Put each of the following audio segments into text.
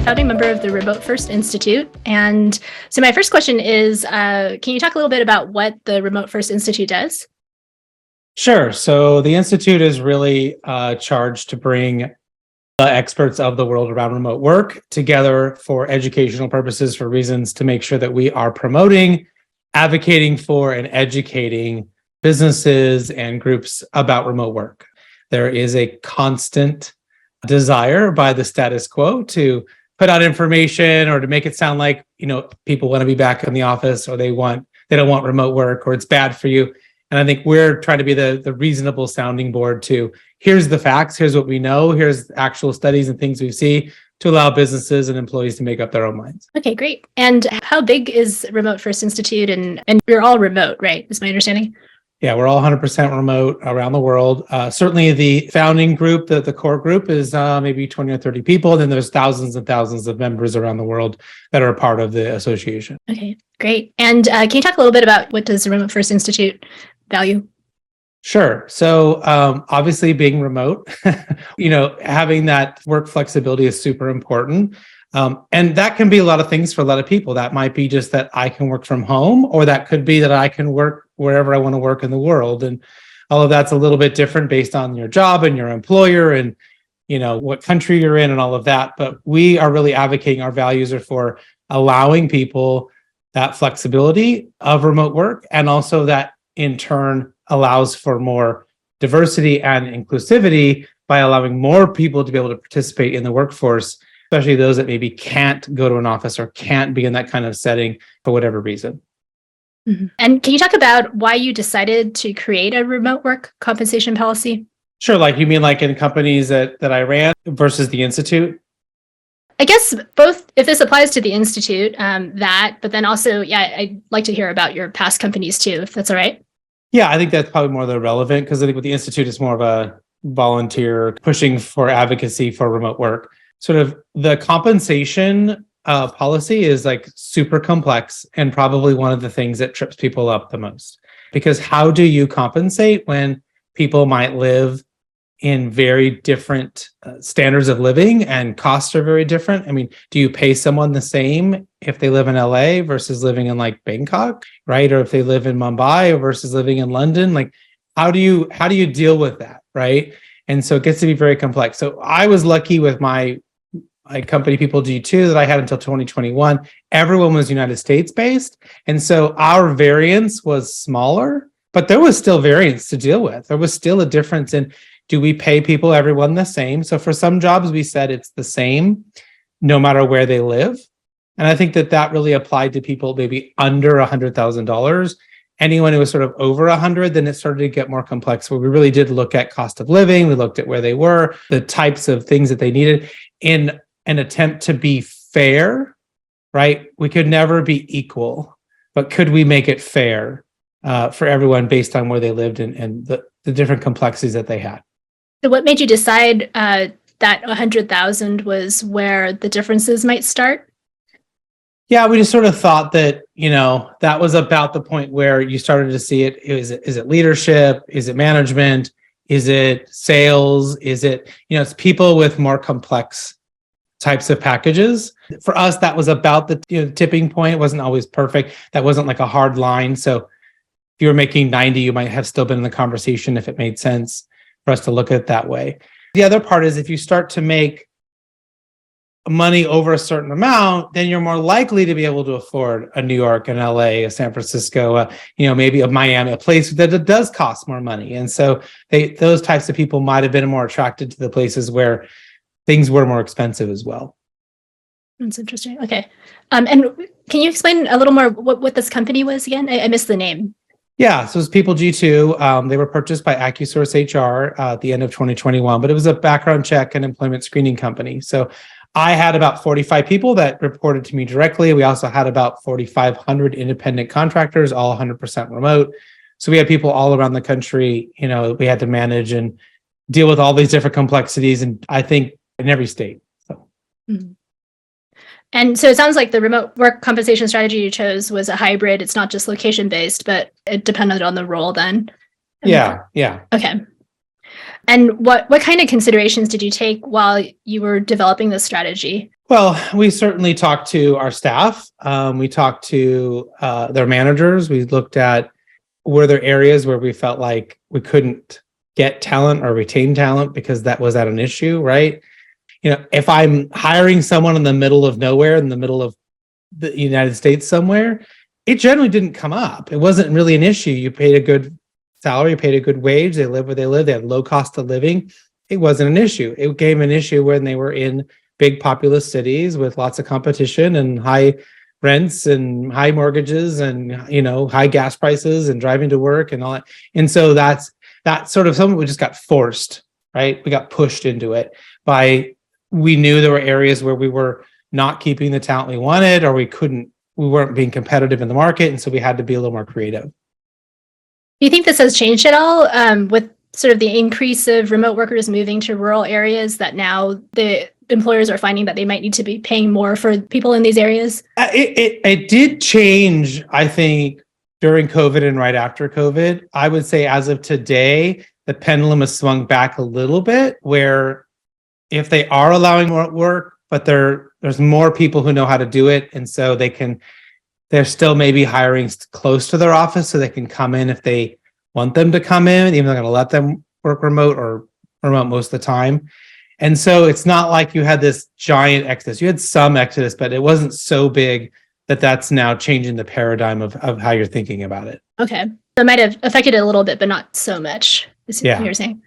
a founding member of the Remote First Institute. And so my first question is, can you talk a little bit about what the Remote First Institute does? Sure. So the Institute is really charged to bring the experts of the world around remote work together for educational purposes, for reasons to make sure that we are promoting, advocating for, and educating businesses and groups about remote work. There is a constant desire by the status quo to put out information or to make it sound like, people want to be back in the office, or they don't want remote work, or it's bad for you. And I think we're trying to be the reasonable sounding board to, here's the facts, here's what we know, here's actual studies and things we see, to allow businesses and employees to make up their own minds. Okay, great. And how big is Remote First Institute? And you're all remote, right? Is my understanding? Yeah, we're all 100% remote around the world. Certainly the founding group, the core group, is maybe 20 or 30 people. Then there's thousands and thousands of members around the world that are a part of the association. Okay, great. And can you talk a little bit about what does the Remote First Institute value? Sure. So obviously being remote, having that work flexibility is super important. And that can be a lot of things for a lot of people. That might be just that I can work from home, or that could be that I can work wherever I want to work in the world. And all of that's a little bit different based on your job and your employer and, what country you're in and all of that. But we are really advocating, our values are for allowing people that flexibility of remote work, and also that in turn allows for more diversity and inclusivity by allowing more people to be able to participate in the workforce, especially those that maybe can't go to an office or can't be in that kind of setting for whatever reason. Mm-hmm. And can you talk about why you decided to create a remote work compensation policy? Sure. Like you mean like in companies that I ran versus the Institute? I guess both, if this applies to the Institute, but then also, I'd like to hear about your past companies too, if that's all right. Yeah, I think that's probably more relevant, because I think with the Institute, it's more of a volunteer pushing for advocacy for remote work. Sort of the compensation policy is like super complex, and probably one of the things that trips people up the most. Because how do you compensate when people might live in very different standards of living, and costs are very different? I mean, do you pay someone the same if they live in LA versus living in like Bangkok, right? Or if they live in Mumbai versus living in London? Like, how do you deal with that, right? And so it gets to be very complex. So I was lucky with my company, People G2, that I had until 2021. Everyone was United States based. And so our variance was smaller, but there was still variance to deal with. There was still a difference in, do we pay everyone the same? So for some jobs, we said it's the same no matter where they live. And I think that really applied to people maybe under $100,000. Anyone who was sort of over 100, then it started to get more complex, where we really did look at cost of living. We looked at where they were, the types of things that they needed, in an attempt to be fair, right? We could never be equal, but could we make it fair for everyone based on where they lived and the different complexities that they had? So what made you decide that 100,000 was where the differences might start? Yeah, we just sort of thought that, that was about the point where you started to see it. Is it leadership? Is it management? Is it sales? Is it, it's people with more complex types of packages. For us, that was about the tipping point. It wasn't always perfect. That wasn't like a hard line. So if you were making 90, you might have still been in the conversation if it made sense for us to look at it that way. The other part is, if you start to make money over a certain amount, then you're more likely to be able to afford a New York, an LA, a San Francisco, maybe a Miami, a place that it does cost more money. And so those types of people might have been more attracted to the places where things were more expensive as well. That's interesting. Okay. And can you explain a little more what this company was again? I missed the name. Yeah, so it's People G2. They were purchased by AccuSource HR at the end of 2021, but it was a background check and employment screening company. So I had about 45 people that reported to me directly. We also had about 4,500 independent contractors, all 100% remote. So we had people all around the country, we had to manage and deal with all these different complexities, and I think in every state. So. Mm-hmm. And so it sounds like the remote work compensation strategy you chose was a hybrid. It's not just location based, but it depended on the role then. Yeah. Okay. And what kind of considerations did you take while you were developing this strategy? Well, we certainly talked to our staff. We talked to their managers. We looked at were there areas where we felt like we couldn't get talent or retain talent because that was at an issue, right? If I'm hiring someone in the middle of nowhere, in the middle of the United States somewhere, it generally didn't come up. It wasn't really an issue. You paid a good salary, you paid a good wage, they live where they live, they had low cost of living. It wasn't an issue. It became an issue when they were in big populous cities with lots of competition and high rents and high mortgages and high gas prices and driving to work and all that. And so that sort of something we just got forced, right? We got pushed into it we knew there were areas where we were not keeping the talent we wanted, or we weren't being competitive in the market. And so we had to be a little more creative. Do you think this has changed at all with sort of the increase of remote workers moving to rural areas, that now the employers are finding that they might need to be paying more for people in these areas? It did change, I think, during COVID and right after COVID. I would say as of today, the pendulum has swung back a little bit, where if they are allowing more work, but there's more people who know how to do it. And so they're still maybe hiring close to their office so they can come in if they want them to come in, even though they're going to let them work remote or remote most of the time. And so it's not like you had this giant exodus. You had some exodus, but it wasn't so big that that's now changing the paradigm of how you're thinking about it. Okay. So it might have affected it a little bit, but not so much, is what you're saying.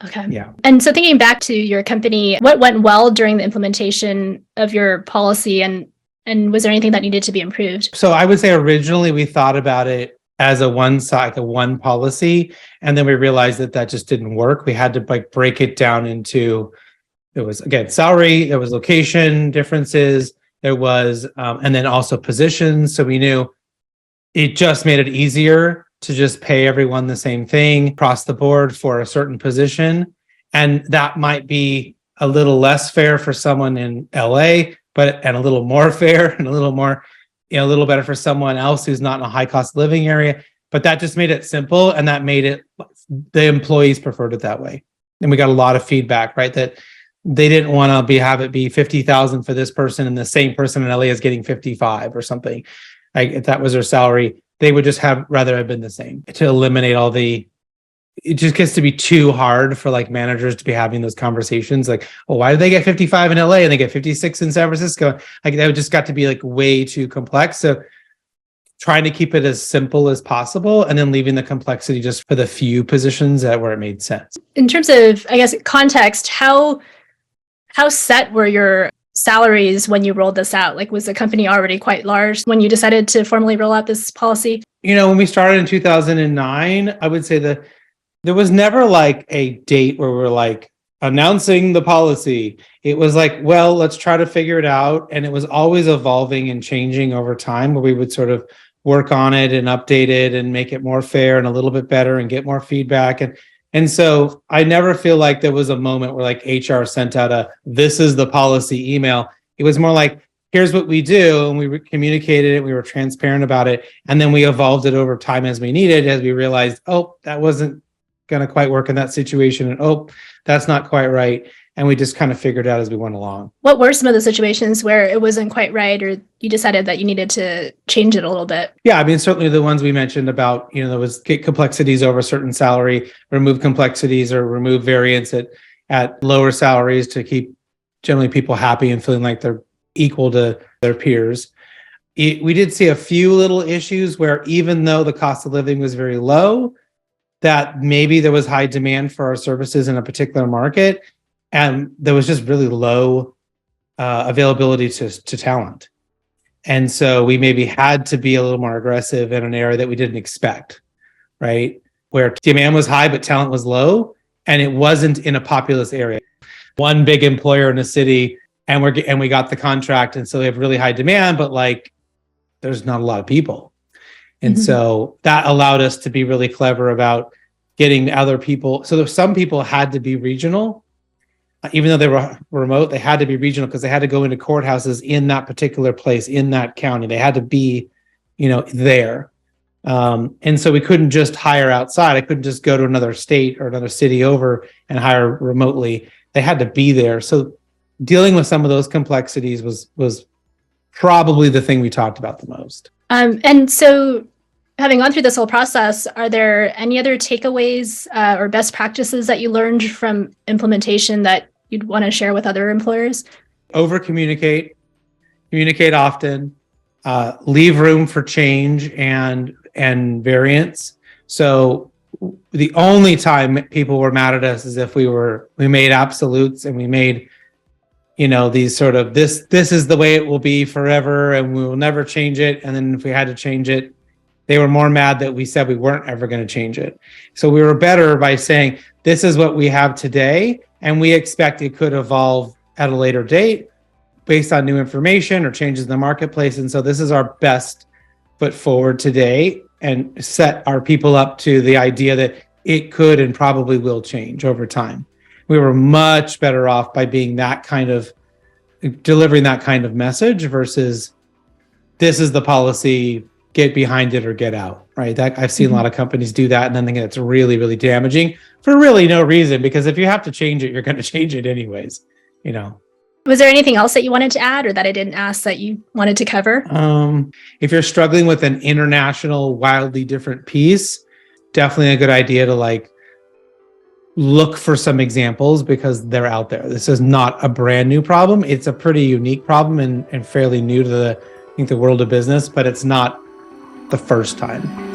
Okay. Yeah. And so thinking back to your company, what went well during the implementation of your policy, and was there anything that needed to be improved? So I would say originally we thought about it as a one policy, and then we realized that just didn't work. We had to break it down into, there was again salary, there was location differences, there was and then also positions. So we knew it just made it easier to just pay everyone the same thing across the board for a certain position. And that might be a little less fair for someone in LA, and a little more fair and a little more, a little better for someone else who's not in a high cost living area. But that just made it simple, and that made it, the employees preferred it that way. And we got a lot of feedback, right? That they didn't want to have it be 50,000 for this person and the same person in LA is getting 55 or something. Like if that was their salary, they would just rather have been the same, to eliminate it just gets to be too hard for managers to be having those conversations. Like, well, why do they get 55 in LA and they get 56 in San Francisco? That just got to be way too complex. So trying to keep it as simple as possible, and then leaving the complexity just for the few positions where it made sense. In terms of, I guess, context, how set were your salaries when you rolled this out? Was the company already quite large when you decided to formally roll out this policy? When we started in 2009, I would say that there was never a date where we're announcing the policy. It was well, let's try to figure it out. And it was always evolving and changing over time, where we would sort of work on it and update it and make it more fair and a little bit better and get more feedback. And so I never feel like there was a moment where HR sent out this is the policy email. It was more here's what we do. And we communicated it. We were transparent about it. And then we evolved it over time as we needed, as we realized, that wasn't going to quite work in that situation. And that's not quite right. And we just kind of figured out as we went along. What were some of the situations where it wasn't quite right, or you decided that you needed to change it a little bit? Yeah, certainly the ones we mentioned about, there was get complexities over a certain salary, remove complexities or remove variance at lower salaries to keep generally people happy and feeling like they're equal to their peers. We did see a few little issues where, even though the cost of living was very low, that maybe there was high demand for our services in a particular market, and there was just really low availability to talent. And so we maybe had to be a little more aggressive in an area that we didn't expect, right? Where demand was high, but talent was low, and it wasn't in a populous area. One big employer in a city, and we got the contract, and so they have really high demand, but there's not a lot of people. And so that allowed us to be really clever about getting other people. So some people had to be regional. Even though they were remote, they had to be regional because they had to go into courthouses in that particular place, in that county. They had to be, there. And so we couldn't just hire outside. I couldn't just go to another state or another city over and hire remotely. They had to be there. So dealing with some of those complexities was probably the thing we talked about the most. And so having gone through this whole process, are there any other takeaways or best practices that you learned from implementation that you'd want to share with other employers? Over communicate often, leave room for change and variance. So the only time people were mad at us is if we made absolutes and we made, these sort of this is the way it will be forever and we will never change it. And then if we had to change it, they were more mad that we said we weren't ever going to change it. So we were better by saying, this is what we have today, and we expect it could evolve at a later date based on new information or changes in the marketplace. And so this is our best foot forward today, and set our people up to the idea that it could and probably will change over time. We were much better off by being delivering that kind of message versus this is the policy, get behind it or get out, right? That I've seen a lot of companies do that, and then it's really, really damaging for really no reason, because if you have to change it, you're going to change it anyways, Was there anything else that you wanted to add or that I didn't ask that you wanted to cover? If you're struggling with an international, wildly different piece, definitely a good idea to look for some examples because they're out there. This is not a brand new problem. It's a pretty unique problem and fairly new to the world of business, but it's not the first time.